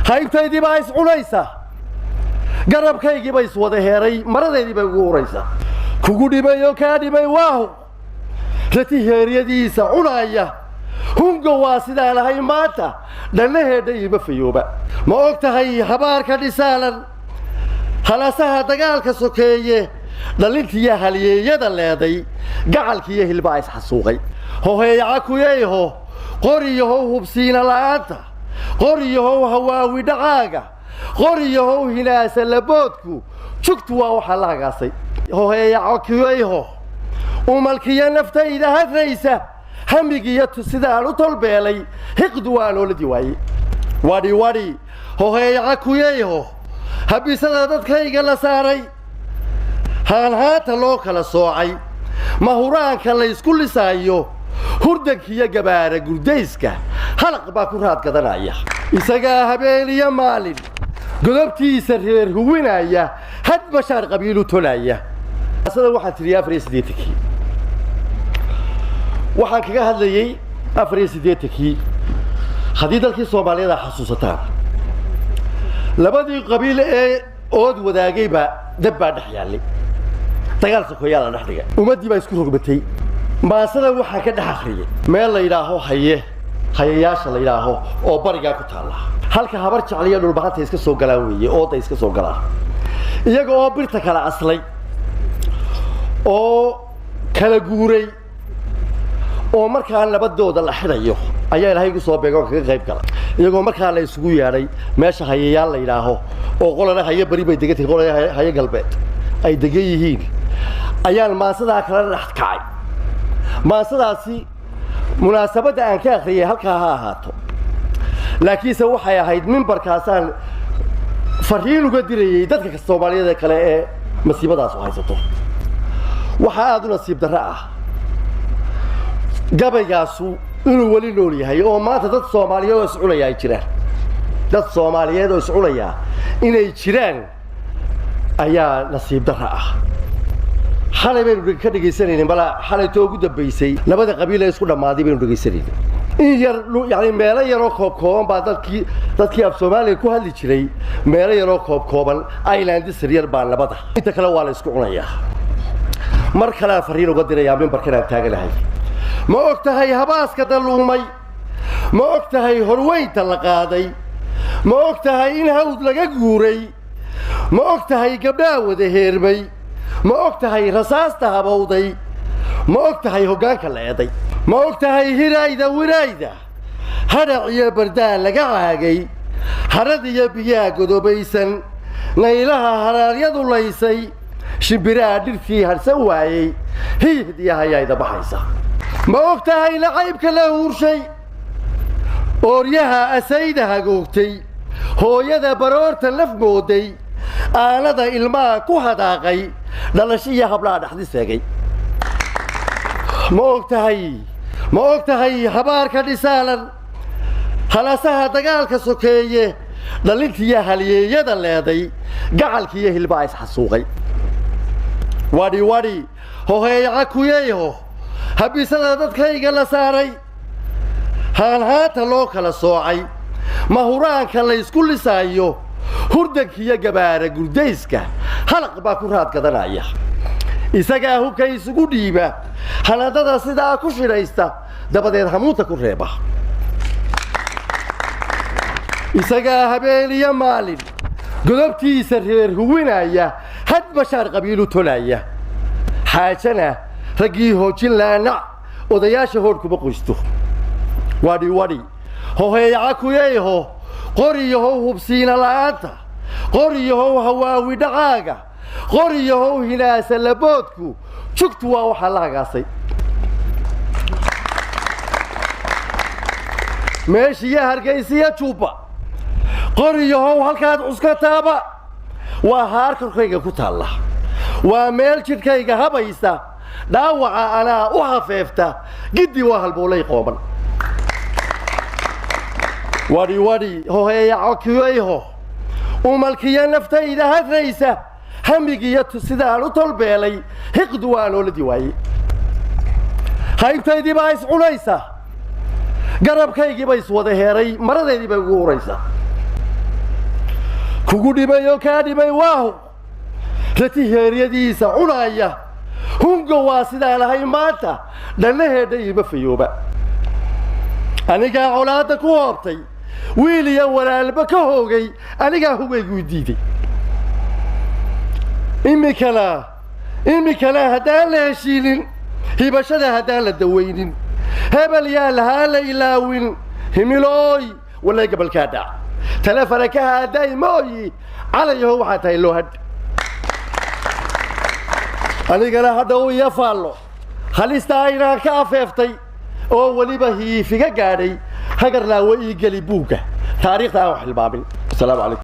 haybtaydii baa is cunaysa garabkaygii baa is wada heeray maradeedii baa ugu horaysa kugu dhibay oo kaa dhibay waahu rati heeryadiisa cunaya hunga waa sidaa lahay maanta dhanaheedha ima fayooba ma og tahay habaarka dhisaalan halasaha dagaalka sokeeye dhalintiya halyeeyada leeday gacalkiiyo hilbaa is xasuuqay hoheeyaca kuyeyho qoriyahow hubsiina la'aanta qoriyahow hawaawi dhacaaga qoriyahow hinaasa laboodku jugtu waa waxaa la hagaasay hoheeyaca kuyeyho umalkiya naftayda hadraysa hamigiyo sidaan u tolbeelay hiqdu waa nooladii waaye wadhi hoheeyaca kuyeyho habisada dadkayga la saaray haanhaanta loo kala soocay mahuraanka la isku lisaayo hurdankiyo gabaara gurdayska halaq baa ku raad gadanaya isagaa habeen iyo maalin godobtiisa reer huwinaya had bashaar qabiilu tolaya asada waxaan tiri 84 waxaan kaga hadlayay 84 haddii dalkii Soomaaliyeed xasuusataan labadii qabiil ee ood wadaagayba dab baa dhex yaallay dagaal sokoyaal la dhex dhigay ummadii baa isku rogbatay maasada waxaa ka dhex akhriyay meel la yidhaaho hayayaasha la yidhaaho oo barigaa ku taalla halka habar jecliya dhulbahanta iska soo galaan weeye ooda iska soo galaan iyaga oo birta kala aslay oo kala guuray oo markaa nabadooda la xidhayo ayaa ilaahay ugu soo beego kaga qayb galay iyagoo markaa la isugu yeedhay meesha hayayaal la yidhaaho oo qolana haya bari bay degan tahay qolana haya galbeed ay degan yihiin ayaan maasadaa kala dhex kacay maasadaasi munaasabadda aan ka akhriyay halkaa ha ahaato laakiinse waxay ahayd mimbarkaasaan fariin uga dirayay dadka Soomaaliyeed kale ee masiibadaas u haysato waxa aad u nasiib darro ah gabaygaasu inuu wali nool yahay oo maanta dad Soomaaliyeed oo iscunaya ay jiraan dad Soomaaliyeed oo iscunaya inay jiraan ayaa nasiib darro ah xalay baynu ka dhageysanayeen bala xalay too ugu dambeysay labada qabiil ee isku dhamaaday baynu dhageysanayeen in yar yani meelo yar oo kooban baa dadkii af Soomaaliya ku hadli jiray meelo yar oo kooban island siriyar baa labada inta kale waa la isku cunayaa mar kale fariin uga dirayaa mimbarkan aan taaganahay ma og tahay habaaska daluumay ma og tahay horweynta la qaaday ma og tahay in hawd laga guuray ma og tahay gabdhaha wada heermay ma og tahay rasaasta habowday ma og tahay hoggaanka la eeday ma og tahay hirayda wirayda hadhac iyo bardaan laga caagay harad iyo biyaha godobaysan naylaha haraaryadu laysay shimbiraha dhirtii harsan waayey hiyihdiya hayayda baxaysa ma og tahay nacaybka la huurshay ooryaha asayda hagoogtay hooyada baroorta laf mooday aanada ilmaha ku hadaaqay dhalashiya hablaha dhaxdi seegay ma og tahay habaarka dhisaalan halasaha dagaalka sokeeye dhalintiya halyeeyada leeday gacalkiiyo hilbaa is xasuuqay wadhi hoheeyaca kuyeyho habisada dadkayga la saaray haanhaanta loo kala soocay mahuraanka la isku lisaayo hurdankiyo gabaara gurdayska halaq baa ku raad gadanaya isagaa hubka isugu dhiiba hanadada sidaa ku shidhaysta dabadeed hamuunta ku reeba isagaa habeen iyo maalin godobtiisa reer huwinaya had bashaar qabiilu tolaya xaajana raggii hoojin laanac odayaasha hoodh kuma qoysto wadhi hoheeyaca kuyeyho qoriyahow hubsiina la'aanta qoriyahow hawaawi dhacaaga qoriyahow hinaasa laboodku jugtu waa waxaa la hagaasay meeshiya hargeysiya jubba qoriyahow halkaad cuskataaba waa haar korkayga ku taalla waa meel jidhkayga habaysa dhaawaca anaa u hafeefta giddi waa halbowlay qooban wadhi hoheeyaca kuyeyho umalkiya naftayda hadraysa hamigiyo sidaan u tolbeelay hiqdu waa nooladii waaye haybtaydii baa is cunaysa garabkaygii baa is wada heeray maradeedii baa ugu horaysa كوجودي بيو كادي بيواه رتيه ريديسا عناية هم جواسد على هاي ماتا لأنه هدي بفيوبا أنا جا أولادك وابتي ويلي ولا البكوهي أنا جا هو جديدي إمي كلا هدال هشيلين هي بشرة هدال الدوينين هبل يا الهالة إلاوين هميلوي ولا قبل كذا تلفرك هداي موي على يهو حتى يلوهد أنا قال هذا هو يفعله خليستاينا كاففتي أو ولي به في قاري هجر لا ويجلي بوكه تاريخ تاعه البابل. السلام عليكم.